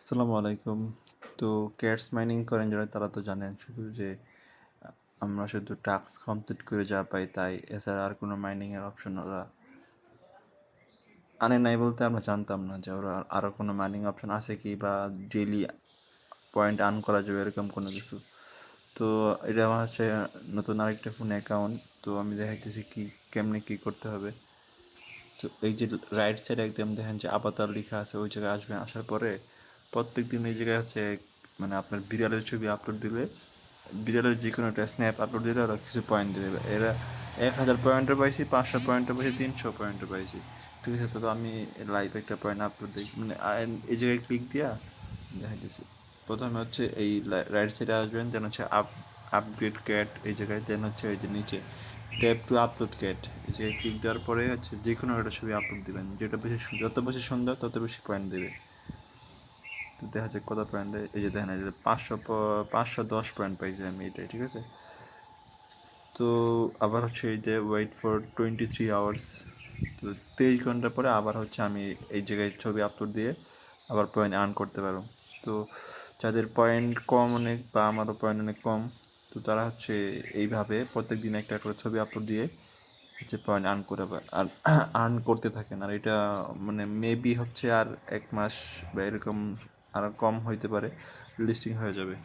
আসসালামু আলাইকুম। তো ক্যাটস মাইনিং করেন যারা তারা তো জানেন শুধু যে আমরা শুধু টাস্ক কমপ্লিট করে যা পাই তাই, এছাড়া আর কোনো মাইনিংয়ের অপশন ওরা আনে নাই বলতে আমরা জানতাম না যে ওরা আরও কোনো মাইনিং অপশন আছে কি বা ডেইলি পয়েন্ট আর্ন করা যাবে এরকম কোনো কিছু। তো এটা আমার হচ্ছে নতুন আরেকটা ফোন অ্যাকাউন্ট। তো আমি দেখাইতেছি কি কেমনে কী করতে হবে। তো এই যে রাইট সাইডে একদম দেখেন যে আবাতার লেখা আছে, ওই জায়গায় আসবেন। আসার পরে প্রত্যেক দিন এই জায়গায় হচ্ছে মানে আপনার বিড়ালের ছবি আপলোড দিলে, বিড়ালের যে কোনো একটা স্ন্যাপ আপলোড দিলে ওরা কিছু পয়েন্ট দেবে। এরা 1000 পয়েন্টও পাইছি, 500 পয়েন্টও পাইছি, 300 পয়েন্টও পাইছি। ঠিক আছে, তো আমি লাইভ একটা পয়েন্ট আপলোড দিই, মানে এই জায়গায় ক্লিক দিয়া দেখাইতেছি। প্রথমে হচ্ছে এই রাইট সাইডে আসবেন, দেন হচ্ছে আপগ্রেড ক্যাট এই জায়গায়, দেন হচ্ছে এই যে নিচে ট্যাপ টু আপলোড ক্যাট এই জায়গায় ক্লিক দেওয়ার পরে হচ্ছে যে কোনো একটা ছবি আপলোড দেবেন, যেটা বেশি যত বেশি সুন্দর তত বেশি পয়েন্ট দেবে। তো দেখা যাক কত পয়েন্ট দেয়। এই যে দেখেন, এই যে 510 পয়েন্ট পাইছি আমি এটাই। ঠিক আছে, তো আবার হচ্ছে এই যে ওয়েট ফর 23 আওয়ার্স, তো 23 ঘন্টা পরে আবার হচ্ছে আমি এই জায়গায় ছবি আপলোড দিয়ে আবার পয়েন্ট আর্ন করতে পারবো। তো যাদের পয়েন্ট কম অনেক বা আমারও পয়েন্ট অনেক কম, তো তারা হচ্ছে এইভাবে প্রত্যেক দিন একটা করে ছবি আপলোড দিয়ে হচ্ছে পয়েন্ট আর্ন করে আর আর্ন করতে থাকেন। আর এটা মানে মেবি হচ্ছে আর 1 মাস বা এরকম আর কম হইতে পারে, লিস্টিং হয়ে যাবে।